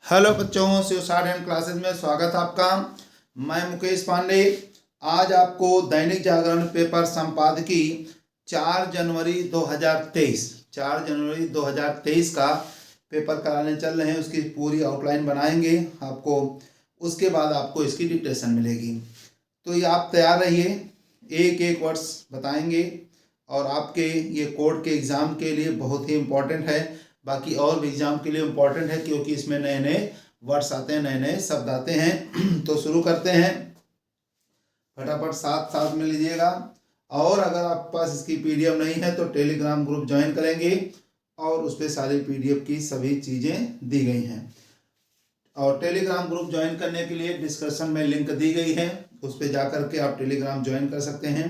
Hello बच्चों, शिव साधन classes में स्वागत है आपका। मैं मुकेश पांडे। आज आपको दैनिक जागरण पेपर संपादकी 4 जनवरी 2023 का पेपर कराने चल रहे हैं। उसकी पूरी आउटलाइन बनाएंगे आपको, उसके बाद आपको इसकी डिक्टेशन मिलेगी। तो ये आप तैयार रहिए, एक एक वर्ड्स बताएंगे और आपके ये कोर्ट के एग्ज़ाम के लिए बहुत ही इम्पोर्टेंट है। बाकी और भी एग्जाम के लिए इम्पोर्टेंट है क्योंकि इसमें नए नए वर्ड्स आते हैं, नए नए शब्द आते हैं। तो शुरू करते हैं, फटाफट साथ साथ में लीजिएगा। और अगर आपके पास इसकी पीडीएफ नहीं है तो टेलीग्राम ग्रुप ज्वाइन करेंगे और उस पर सारी पीडीएफ की सभी चीज़ें दी गई हैं। और टेलीग्राम ग्रुप ज्वाइन करने के लिए डिस्क्रिप्शन में लिंक दी गई है, उस पर जाकर के आप टेलीग्राम ज्वाइन कर सकते हैं।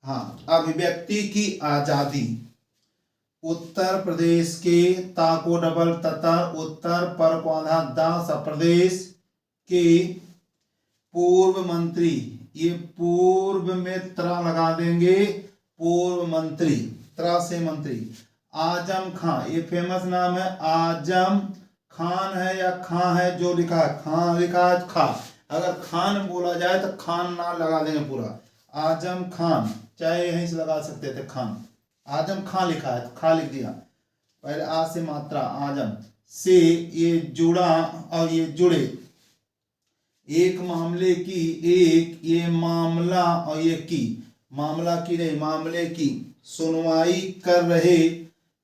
हाँ, अभिव्यक्ति की आज़ादी। उत्तर प्रदेश के ताको डबल तथा उत्तर परक्वाधा दास प्रदेश के पूर्व मंत्री, ये पूर्व में त्रा लगा देंगे, पूर्व मंत्री, त्रा से मंत्री आजम खान। ये फेमस नाम है, आजम खान है या खां है, जो लिखा है खान लिखा है, खा। अगर खान बोला जाए तो खान ना लगा देंगे पूरा, आजम खान, चाहे यहीं से लगा सकते थे खान। आजम खां लिखा है, खा लिख दिया। पहले आ से मात्रा, आजम से ये जुड़ा और ये जुड़े, एक मामले की, एक ये मामला और ये की, मामला की नहीं मामले की सुनवाई कर रहे,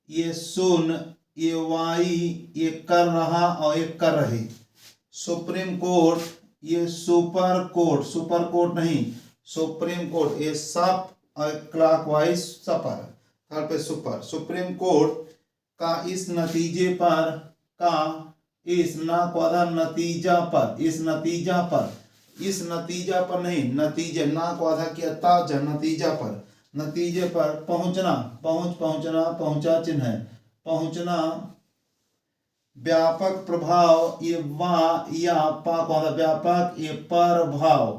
ये सुन, ये वाई, ये कर रहा और ये कर रहे। सुप्रीम कोर्ट, ये सुपर कोर्ट, सुपर कोर्ट नहीं सुप्रीम कोर्ट, ये सब और क्लॉकवाइज सपर, थर्ड पे सुपर। सुप्रीम कोर्ट का इस नतीजे पर, का इस ना क्वादा नतीजा पर, इस नतीजा पर, इस नतीजा पर नहीं, नतीजे ना क्वादा किया ताजा, नतीजा पर, नतीजे पर पहुंचना, पहुंचना, पहुंचा चिन्ह है, पहुंचना व्यापक प्रभाव, ये वा या पा क्वादा व्यापक, ये प्रभाव,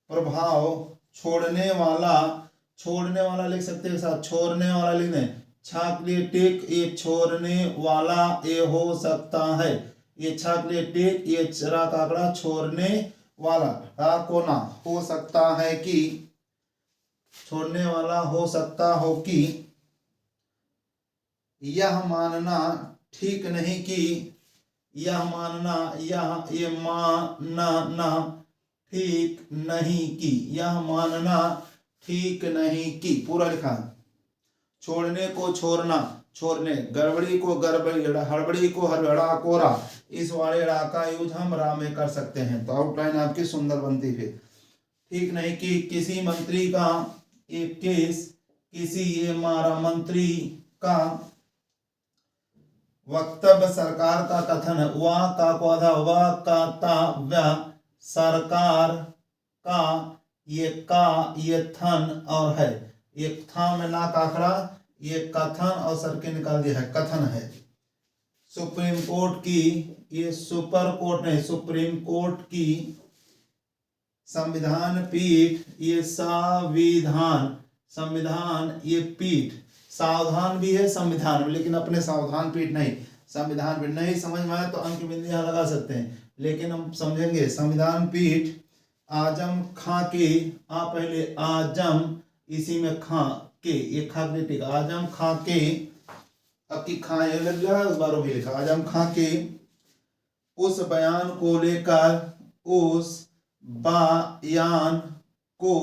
प्रभाव छोड़ने वाला, छोड़ने वाला लिख सकते हैं साथ, छोड़ने वाला लिख दें, छाक लिए टेक, ये छोड़ने वाला ये हो सकता है, ये छाक लिए टेक, ये चरा काकड़ा छोड़ने वाला, को ना हो सकता है कि, छोड़ने वाला हो सकता हो कि, यह मानना ठीक नहीं कि, यह मानना, यह ये मानना ठीक नहीं कि, यह मानना ठीक नहीं कि, पूरा लिखा। छोड़ने को छोड़ना, छोड़ने, गड़बड़ी को गड़बड़ी, हड़बड़ी को हड़बड़ा कोरा, इस वाले रा का यूज हम रा में कर सकते हैं। तो आउटलाइन आपकी सुंदर बनती है। ठीक नहीं कि किसी मंत्री का एक केस, किसी ये मारा मंत्री का वक्तव्य सरकार का कथन है, वाह का क्वाधा, वाह का ता व्या, सरकार का ये का, ये थन और है, ये था में ना काकड़ा, ये कथन और सर के निकाल दिया है, कथन है। सुप्रीम कोर्ट की, ये सुपर कोर्ट नहीं, सुप्रीम कोर्ट की संविधान पीठ, ये संविधान, संविधान ये पीठ, सावधान भी है संविधान में, लेकिन अपने सावधान पीठ नहीं, संविधान पीठ नहीं समझ में आया तो अंक बिंदु यहाँ लगा सकते हैं, लेकिन हम समझेंगे संविधान पीठ आजम खां के, आ पहले आजम, इसी में खां के, ये खा ठीक, आजम खां के, अब की खां ये लग गया, उस बार भी लिखा, आजम खां के उस बयान को लेकर, उस बयान को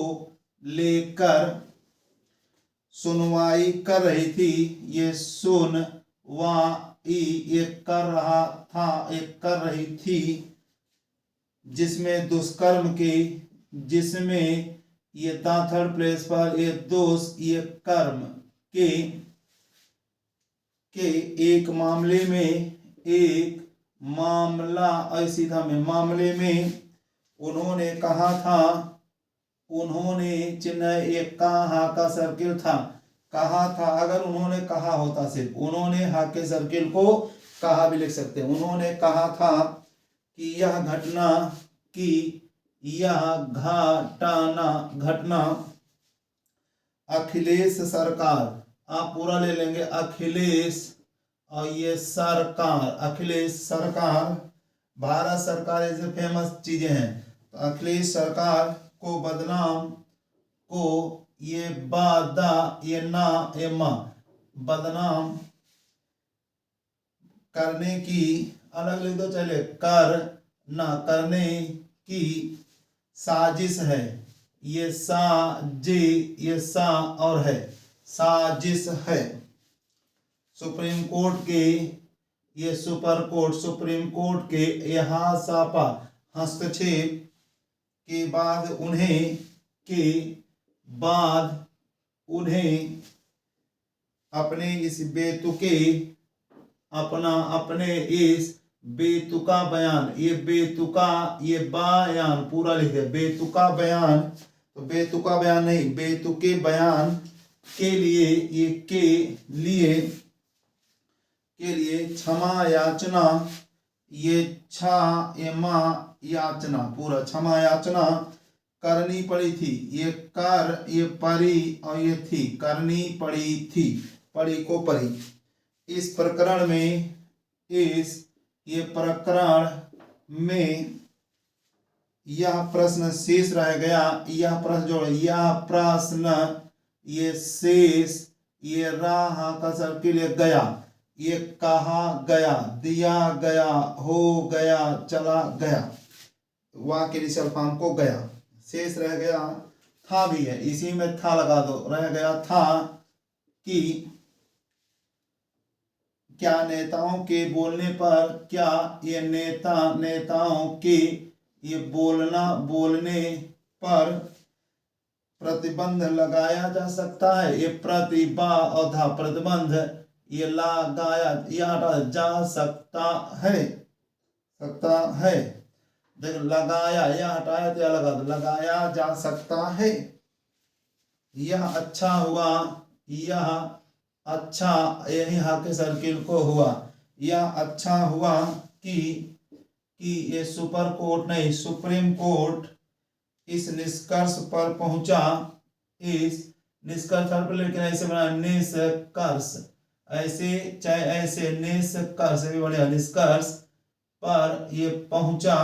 लेकर सुनवाई कर रही थी, ये सुन वाई, ये कर रहा था, ये कर रही थी, जिसमें दुष्कर्म के, जिसमें ये थर्ड प्लेस पर, ये दोष, ये कर्म के एक मामले में, एक मामला सीधा में, मामले में उन्होंने कहा था, उन्होंने चिन्ह एक कहा का सर्किल था, कहा था, अगर उन्होंने कहा होता सिर्फ, उन्होंने हा के सर्किल को कहा भी लिख सकते हैं, उन्होंने कहा था कि यह घटना की, यह घटना अखिलेश सरकार, आप पूरा ले लेंगे, अखिलेश और ये सरकार, अखिलेश सरकार भारत सरकार ऐसे फेमस चीजें हैं। तो अखिलेश सरकार को बदनाम को ये बादा ये ना ये मा बदनाम करने की अलग लिख दो चले कर ना करने की साजिश है। ये ये सा और है साजिश है। सुप्रीम कोर्ट के ये सुप्रीम कोर्ट के यहाँ सापा हस्तक्षेप के बाद उन्हें अपने इस बेतुका बयान ये बयान पूरा लिखे बेतुका बयान। तो बेतुका बयान नहीं बेतुके बयान के लिए क्षमा याचना ये याचना पूरा क्षमा याचना करनी पड़ी थी। ये परी और ये थी करनी पड़ी थी पड़ी को परी। इस प्रकरण में यह प्रश्न शेष रह गया। यह प्रश्न जोड़ यह प्रश्न ये शेष ये राह का सर के लिए गया ये कहा गया दिया गया हो गया चला गया वाक्य इनिशियल फॉर्म को गया। शेष रह गया था भी है इसी में था लगा दो। रह गया था कि क्या नेताओं के बोलने पर क्या ये नेताओं के ये बोलने पर प्रतिबंध लगाया जा सकता है। ये प्रतिभा और था प्रतिबंध ये लगाया जा सकता है। देखो लगाया यह हटाया तो लगा दो लगाया जा सकता है। यह अच्छा हुआ यह अच्छा यही हाके सर्किल को हुआ। यह अच्छा हुआ कि ये सुप्रीम कोर्ट इस निष्कर्ष पर पहुंचा। इस निष्कर्ष पर लेकिन ऐसे बना निष्कर्ष ऐसे चाहे ऐसे निष्कर्ष भी बढ़िया निष्कर्ष पर ये पहुंचा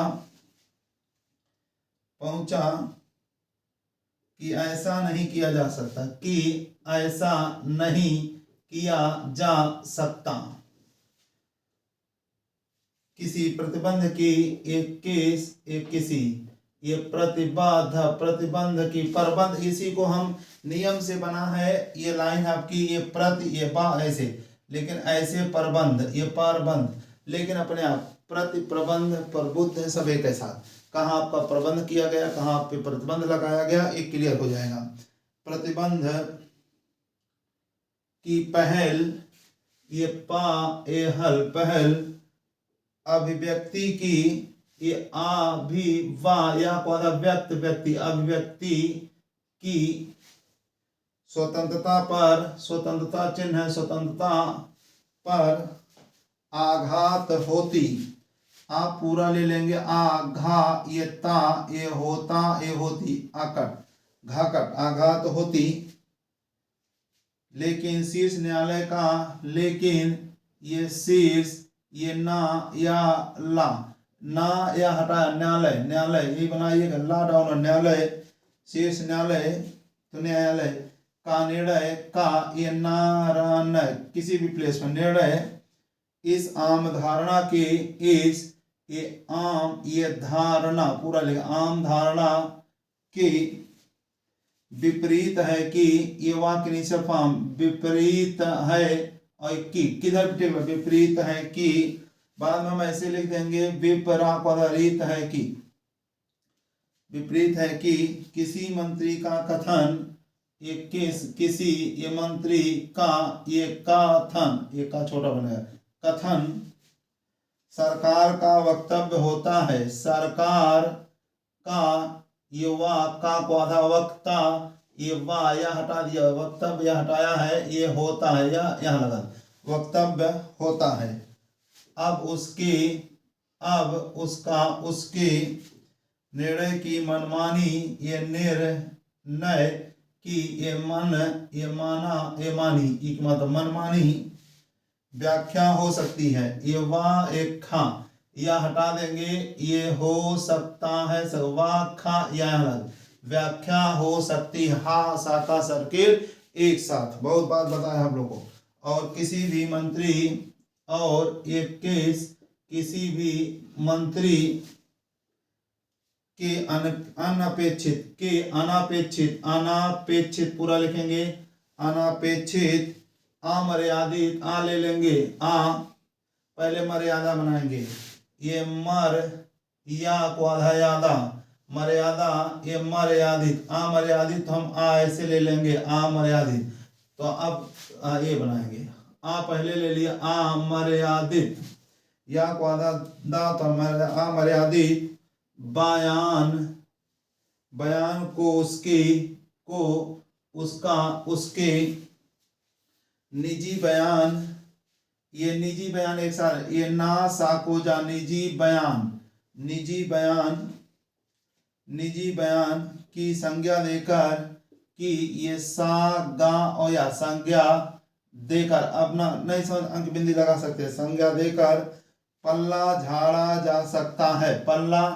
कि ऐसा नहीं किया जा सकता किसी प्रतिबंध की किसी ये प्रतिबंध की परबंध इसी को हम नियम से बना है। ये लाइन आपकी ये बा ऐसे लेकिन ऐसे परबंध ये परबंध लेकिन अपने आप प्रबंध प्रबुद्ध है सब एक साथ। कहाँ आपका प्रबंध किया गया कहाँ आप पे प्रतिबंध लगाया गया एक क्लियर हो जाएगा। प्रतिबंध की पहल ये पहल अभिव्यक्ति की ये अभिव्यक्ति की स्वतंत्रता चिन्ह स्वतंत्रता पर आघात होती। आप पूरा ले लेंगे आघा ये ता ये होता ये होती आकट घाकट आघात होती। लेकिन शीर्ष न्यायालय का लेकिन ये शीर्ष ये ना या ला ना या हटा न्यायालय ये बनाइएगा ला डाउन न्यायालय शीर्ष न्यायालय तो न्यायालय का निर्णय का ये नारायण किसी भी प्लेस में निर्णय इस आम धारणा के ये धारणा पूरा लिखा आम धारणा के विपरीत है कि ये वाक्य निश्चय फॉर्म विपरीत है और कि किधर विपरीत है कि बाद में हम ऐसे लिख देंगे विपरीत है कि किसी मंत्री का कथन ये किसी ये मंत्री का ये कथन ये का छोटा बनेगा कथन सरकार का वक्तव्य होता है। सरकार का ये का को आधा वक्ता ये या हटा दिया वक्तव्य या हटाया है ये होता है या यहाँ लगा वक्तव्य होता है। अब उसके निर्णय की मनमानी ये निर्णय की ये मानी एक मतलब मनमानी व्याख्या हो सकती है। ये एक या हटा देंगे, ये हो सकता है व्याख्या या अलग, व्याख्या हो सकती है, हा सा का सर्किल एक साथ, बहुत बात बताया हम लोग को। और किसी भी मंत्री और एक केस किसी भी मंत्री के अनापेक्षित पूरा लिखेंगे, अनापेक्षित अमर्यादित आ ले लेंगे, पहले मर्यादा बनाएंगे, ये मर या को आधा यादा मर्यादा, ये मर्यादित अमर्यादित हम ऐसे ले लेंगे अमर्यादित। तो अब ये बनाएंगे, पहले ले लिया अमर्यादित, या को आधा दा तो अमर्यादित बयान को उसके निजी बयान, ये निजी बयान एक साथ, ये ना सा को जा निजी बयान की संज्ञा देकर, कि ये सा गा और या संज्ञा देकर, अब ना नहीं समझ अंक बिंदी लगा सकते, संज्ञा देकर पल्ला झाड़ा जा सकता है। पल्ला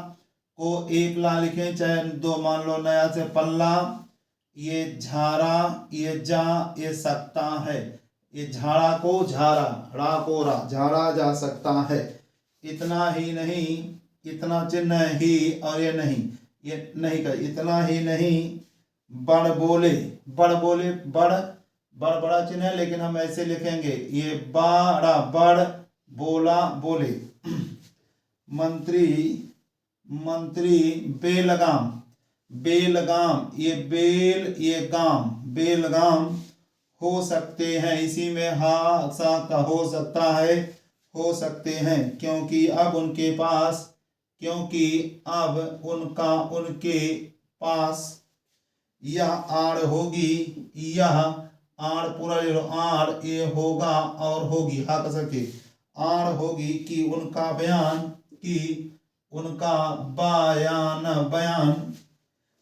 को एक ला लिखें चाहे दो, मान लो नया से पल्ला, ये झाड़ा, ये जा, ये सकता है, ये झाड़ा को झाड़ा, रा को रा, झाड़ा जा सकता है। इतना ही नहीं, इतना चिन्ह ही, और ये नहीं कर, इतना ही नहीं, बड़ बोले, बड़ा चिन्ह है लेकिन हम ऐसे लिखेंगे, ये बड़ा, बड़ बोला बोले। मंत्री बेलगाम, ये बेल, ये गाम, बेलगाम हो सकते हैं, इसी में हा सा का हो सकता है, हो सकते हैं, क्योंकि अब उनके पास यह आड़ होगी, यह आड़ पूरा ले लो, आड़ ये होगा और होगी, हा कर सके, आड़ होगी कि उनका बयान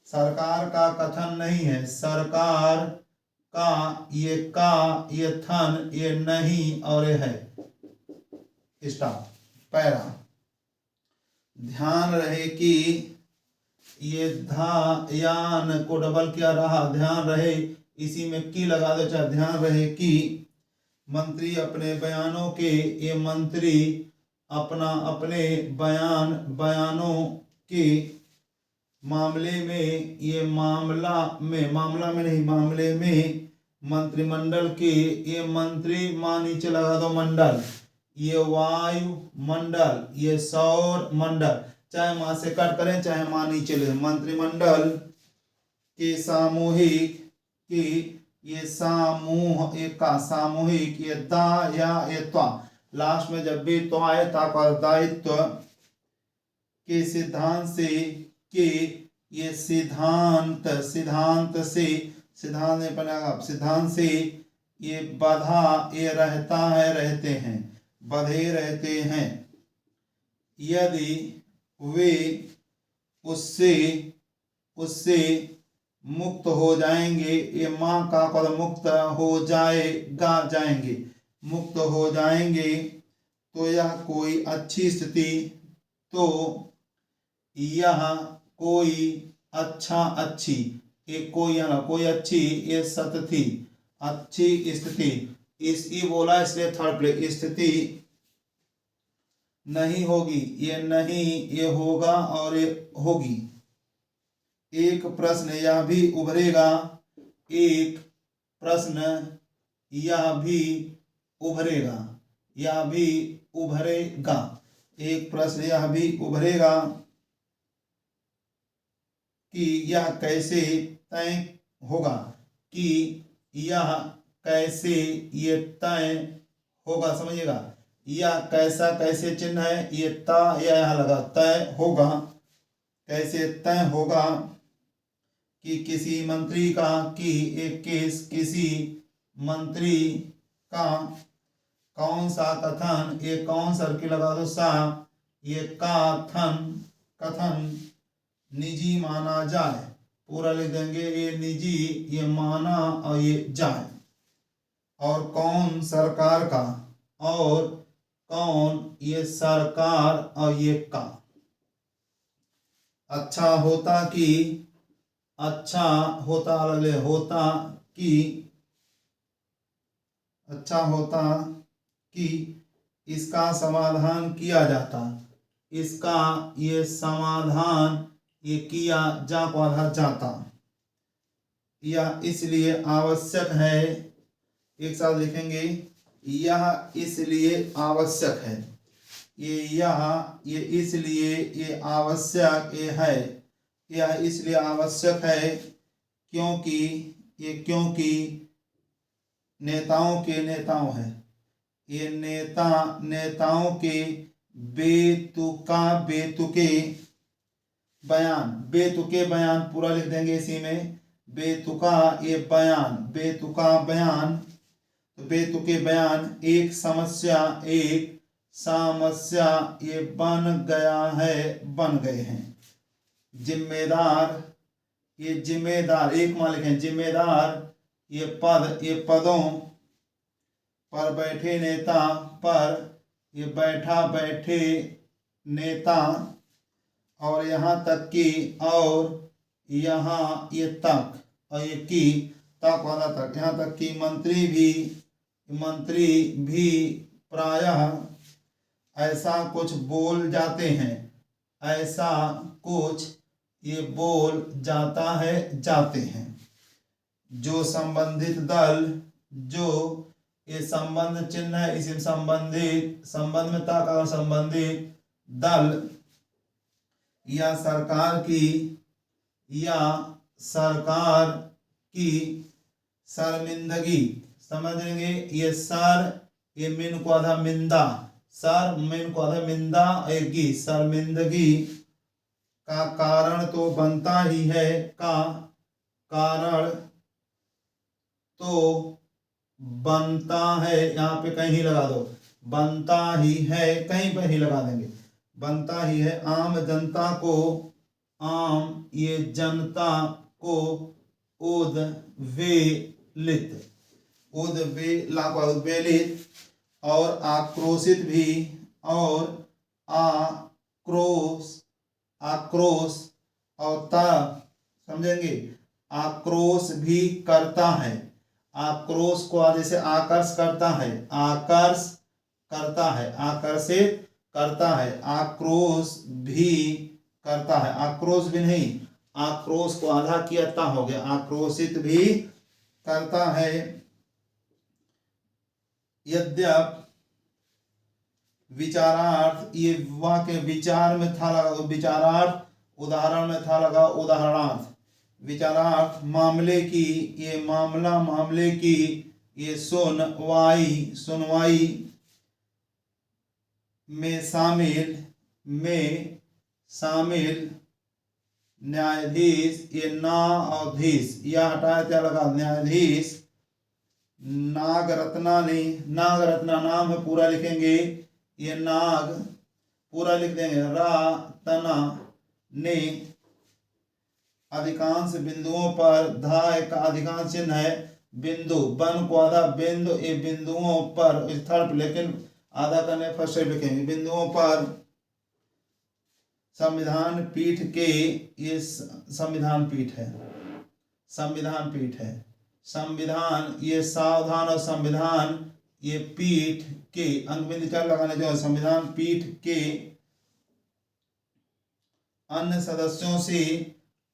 सरकार का कथन नहीं है, सरकार का ये थन, ये नहीं और ये है, स्टॉप पैरा। ध्यान रहे कि ये धा यान को डबल क्या रहा, ध्यान रहे, इसी में की लगा दो, चाहे ध्यान रहे कि मंत्री अपने बयानों के, ये मंत्री अपने बयानों के मामले में, ये मामला में मंत्रिमंडल के, ये मंत्री मां नीचे लगा दो मंडल, ये वायु मंडल, ये सौर मंडल, चाहे मां से कट करें चाहे मां नीचे ले, मंत्रिमंडल के सामूहिक की, ये सामूहिक, ये दा या ये त्वा, लास्ट में जब भी तो आए ता का दायित्व के सिद्धांत से, कि ये सिद्धांत से ये बधा, ये बधे रहते हैं, यदि वे उससे मुक्त हो जाएंगे, ये मां का पद मुक्त हो जाएंगे, मुक्त हो जाएंगे, तो यह कोई अच्छी स्थिति, तो यह कोई अच्छी, एक कोई अच्छी, ये सतथी, अच्छी स्थिति, इस ई बोला इसलिए थर्ड प्लेस, स्थिति नहीं होगी, ये नहीं, ये होगा और ये होगी। एक प्रश्न यह भी उभरेगा, एक प्रश्न यह भी उभरेगा, एक प्रश्न यह भी उभरेगा कि यह कैसे तय होगा, कि यह कैसे ये तय होगा, समझिएगा, यह कैसे चिन्ह है, ये ता या यहाँ लगा, तय होगा, कैसे तय होगा कि किसी मंत्री का, कि एक केस किसी मंत्री का कौन सा कथन, ये कौन सर्किल लगा दो सा, ये कथन निजी माना जाए, पूरा लिख देंगे, ये निजी, ये माना और ये जाए, और कौन सरकार का, और कौन, ये सरकार और ये का। अच्छा होता कि, अच्छा होता अलग ले, होता कि, अच्छा होता कि इसका समाधान किया जाता, इसका ये समाधान ये किया जा को आधा जाता, यह इसलिए आवश्यक है, एक साथ लिखेंगे, यह इसलिए आवश्यक है, ये इसलिए ये आवश्यक ये है, यह इसलिए आवश्यक है क्योंकि, ये क्योंकि नेताओं के नेताओं है, ये नेताओं के बेतुके बयान पूरा लिख देंगे इसी में, बेतुका ये बयान, बेतुका बयान, तो बेतुके बयान एक समस्या ये बन गया है, बन गए हैं। जिम्मेदार, ये जिम्मेदार एक मान लिखें, जिम्मेदार ये पद, ये पदों पर बैठे नेता, पर ये बैठे नेता, और यहाँ तक कि, और यहाँ ये तक, और ये की तक वाला तक, यहाँ तक कि मंत्री भी प्रायः ऐसा कुछ बोल जाते हैं, ऐसा कुछ ये बोल जाता है, जाते हैं। जो संबंधित दल, जो ये संबंध चिन्ह है, इसी संबंध में तक और संबंधित दल या सरकार की शर्मिंदगी, समझेंगे, ये सर ये मिन को आधा मिंदा, सर मिन को आधा मिंदा, की शर्मिंदगी का कारण तो बनता ही है, का कारण तो बनता है, यहाँ पे कहीं लगा दो, बनता ही है, कहीं पे ही लगा देंगे, बनता ही है, आम जनता को, आम ये जनता को उद्वेलित और आक्रोशित भी, और आक्रोश और समझेंगे, आक्रोश भी करता है, आक्रोश को आदि से आकर्ष करता है, आकर्षित करता है, आक्रोश भी करता है, आक्रोश भी नहीं, आक्रोश को आधा किया ता हो गया, आक्रोशित भी करता है। यद्यप विचारार्थ, ये वाक्य विचार में था लगा, विचारार्थ उदाहरण में था लगा, उदाहरणार्थ, विचारार्थ मामले की, ये मामले की, ये सुनवाई में शामिल न्यायाधीश, ये न्यायाधीश, यह हटाया क्या लगा, न्यायाधीश नागरत्ना ने, नागरत्ना नाम है पूरा लिखेंगे, ये नाग पूरा लिख देंगे, रत्ना ने अधिकांश बिंदुओं पर, धा का अधिकांश चिन्ह है, बिंदु बन को आधा बिंदु, ये बिंदुओं पर इस थर्ड, लेकिन आधा करने फर्स्ट लिखेंगे, बिंदुओं पर संविधान पीठ के, ये संविधान पीठ है, संविधान ये सावधान, और संविधान ये पीठ के अंत में विचार लगाने जो है, संविधान पीठ के अन्य सदस्यों से,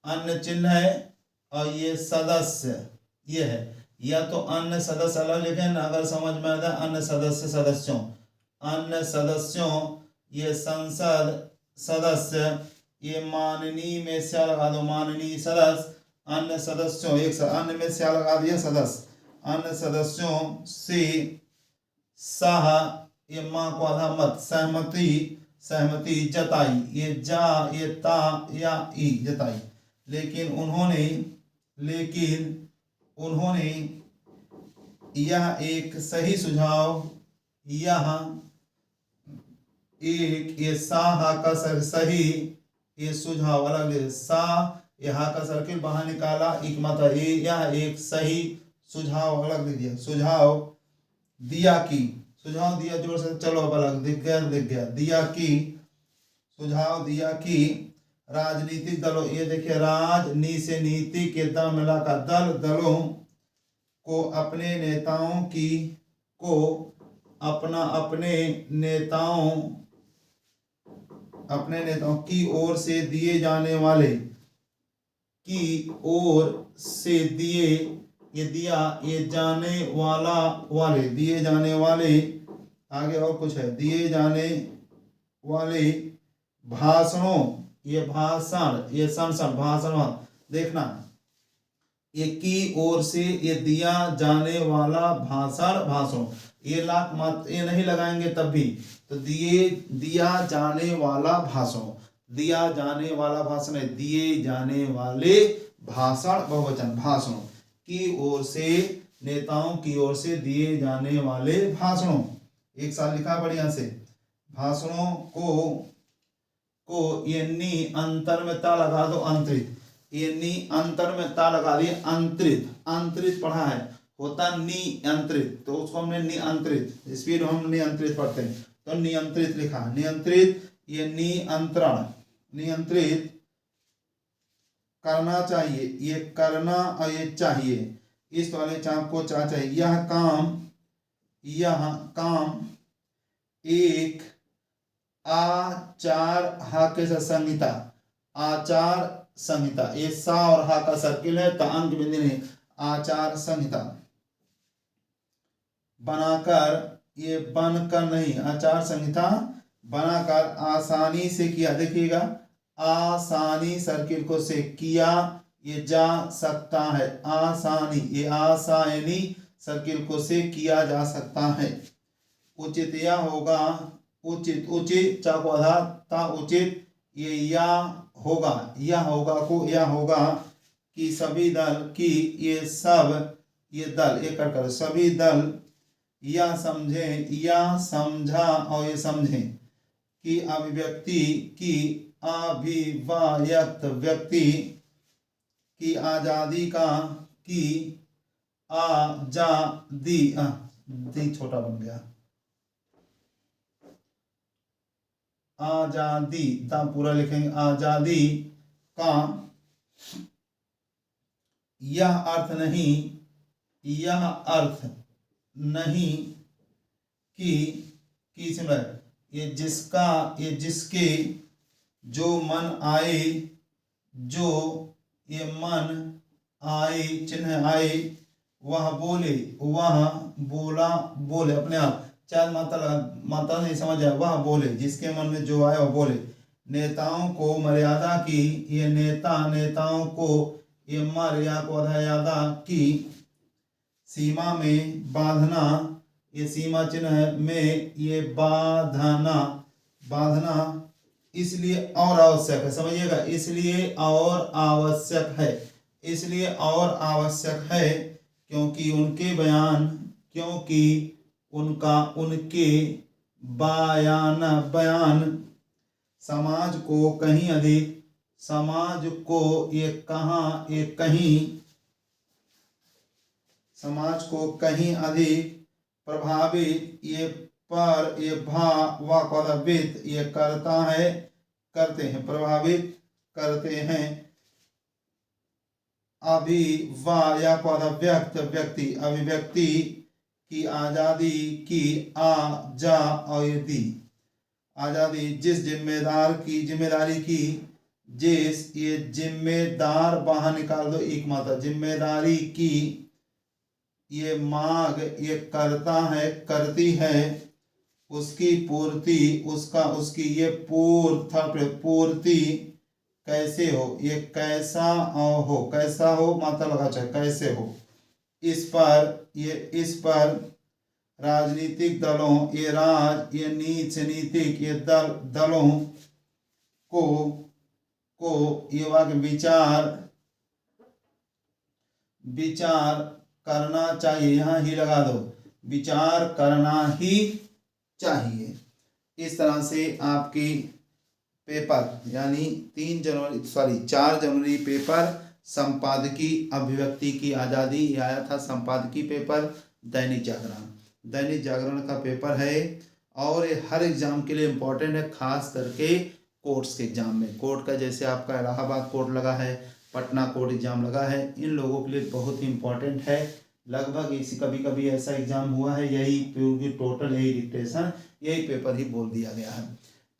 अन्य चिन्ह है, और ये सदस्य ये है, या तो अन्य सदस्य अलग लिखे ना, अगर समझ में आता अन्य सदस्यों, ये संसद सदस्य, ये माननीय में से लगा दो, माननीय सदस्य, अन्य सदस्यों, एक अन्य में से लगा दिया सदस्य, अन्य सदस्यों से सह, ये माँ को आधा मत, सहमति जताई, ये जा ये ता या ई जताई, लेकिन उन्होंने यह एक सही सुझाव, यह एक ये सा का सही ये सुझाव अलग, सा यहाँ का सर्किल बाहर निकाला, एक मात्रा यह एक सही सुझाव अलग दे दिया, सुझाव दिया कि सुझाव दिया जोर से, चलो अब अलग दिख गया दिया कि सुझाव दिया कि राजनीतिक दलों, ये देखिए राजनी से नीति के दल मिलाकर दलों को अपने नेताओं की ओर से दिए जाने वाले आगे और कुछ है, दिए जाने वाले भाषणों, ये भाषण देखना, ये की ओर से ये दिया भाषण, ये ये नहीं लगाएंगे तब भी, तो दिया जाने वाला भाषण है, दिए जाने वाले भाषण बहुवचन, भाषणों की ओर से, नेताओं की ओर से दिए जाने वाले भाषणों, एक साथ लिखा बढ़िया से, भाषणों को ये नी अंतर में ता लगा दो, अंतरित, ये नी अंतर में ता लगा दिए, अंतरित पढ़ा है, होता नियंत्रित, तो उसको हमने नियंत्रित, स्पीड हम नियंत्रित पढ़ते हैं तो नियंत्रित लिखा, नियंत्रित, ये नियंत्रित करना चाहिए, ये करना और ये चाहिए, इस वाले चाप को चाहिए, यह काम एक आचार संहिता, ये सा और हा का सर्किल है तो अंक बिंदु नहीं, आचार संहिता बनाकर, ये बनकर नहीं, आचार संहिता बनाकर आसानी से किया, देखिएगा आसानी सर्किल को से किया ये जा सकता है, आसानी, ये आसानी सर्किल को से किया जा सकता है, उचित यह होगा, उचित चाको आधार ता उचित, ये या होगा कि सभी दल की, ये दल एक कर सभी दल या समझा और ये समझें कि अभिव्यक्त व्यक्ति की आजादी का, की आजादी छोटा बन गया, आजादी ता पूरा लिखेंगे, आजादी का यह अर्थ नहीं कि ये जिसके जो मन आए चिन्ह आए वह बोले अपने आप, चार माता नहीं समझ आया, वह बोले, जिसके मन में जो आए वह बोले, नेताओं को मर्यादा की, ये नेताओं को ये मर्यादा की सीमा में बांधना, ये सीमा चिन्ह है में, ये बांधना इसलिए और आवश्यक है, समझिएगा, इसलिए और आवश्यक है क्योंकि उनके बयान समाज को कहीं अधिक प्रभावित ये प्रभावित करते हैं, अभिव्यक्ति की आजादी की आजादी, जिस जिम्मेदारी की ये जिम्मेदार बाहर निकाल दो, एक मात्रा, जिम्मेदारी की ये मांग ये करती है, उसकी उसकी ये पूर्ति कैसे हो, ये कैसा हो मात्रा लगा चाहे कैसे हो, इस पर राजनीतिक दलों, ये नीतिक ये दलों को ये वाक्य विचार करना चाहिए, यहाँ ही लगा दो, विचार करना ही चाहिए। इस तरह से आपकी पेपर यानी 4 जनवरी पेपर संपादकीय अभिव्यक्ति की आज़ादी, आया था संपादकीय पेपर दैनिक जागरण। दैनिक जागरण का पेपर है और ये हर एग्ज़ाम के लिए इम्पोर्टेंट है, खास करके कोर्ट्स के एग्ज़ाम में। कोर्ट का जैसे आपका इलाहाबाद कोर्ट लगा है, पटना कोर्ट एग्ज़ाम लगा है, इन लोगों के लिए बहुत ही इम्पोर्टेंट है। लगभग इसी कभी कभी ऐसा एग्ज़ाम हुआ है, यही पूरी टोटल यही डिक्टेशन यही पेपर ही बोल दिया गया है।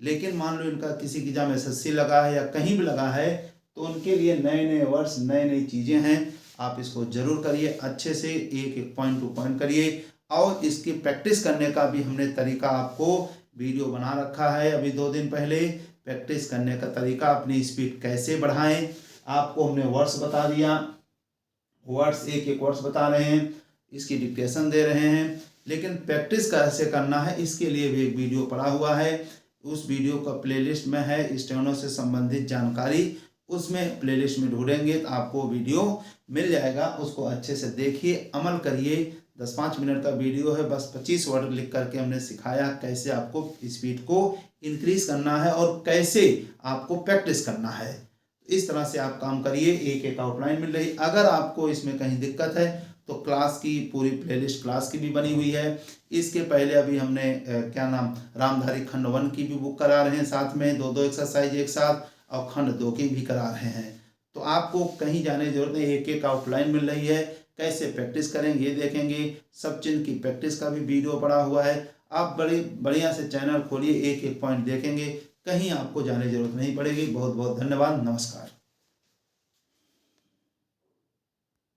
लेकिन मान लो इनका किसी की एग्जाम एसएससी लगा है या कहीं भी लगा है, तो उनके लिए नए नए वर्ड्स नई नई चीज़ें हैं। आप इसको ज़रूर करिए, अच्छे से एक एक पॉइंट टू पॉइंट करिए। और इसकी प्रैक्टिस करने का भी हमने तरीका आपको वीडियो बना रखा है अभी 2 दिन पहले। प्रैक्टिस करने का तरीका, अपनी स्पीड कैसे बढ़ाएं, आपको हमने वर्ड्स बता दिया, वर्ड्स एक एक वर्ड्स बता रहे हैं, इसकी डिक्टेशन दे रहे हैं। लेकिन प्रैक्टिस कैसे करना है इसके लिए भी एक वीडियो पड़ा हुआ है। उस वीडियो का प्लेलिस्ट में है स्टेनो से संबंधित जानकारी, उसमें प्लेलिस्ट में ढूंढेंगे तो आपको वीडियो मिल जाएगा। उसको अच्छे से देखिए, अमल करिए। 10-5 मिनट का वीडियो है, बस 25 वर्ड लिख करके हमने सिखाया कैसे आपको स्पीड को इंक्रीज करना है और कैसे आपको प्रैक्टिस करना है। इस तरह से आप काम करिए, एक एक आउटलाइन मिल रही। अगर आपको इसमें कहीं दिक्कत है तो क्लास की पूरी प्लेलिस्ट क्लास की भी बनी हुई है। इसके पहले अभी हमने क्या नाम रामधारी खंड 1 की भी बुक करा रहे हैं, साथ में 2-2 एक्सरसाइज एक साथ, और खंड 2 की भी करा रहे हैं। तो आपको कहीं जाने की जरूरत नहीं, एक एक आउटलाइन मिल रही है। कैसे प्रैक्टिस करेंगे ये देखेंगे। सब चिन्ह की प्रैक्टिस का भी वीडियो पड़ा हुआ है। आप बड़ी बढ़िया से चैनल खोलिए, एक एक पॉइंट देखेंगे, कहीं आपको जाने की जरूरत नहीं पड़ेगी। बहुत बहुत धन्यवाद, नमस्कार।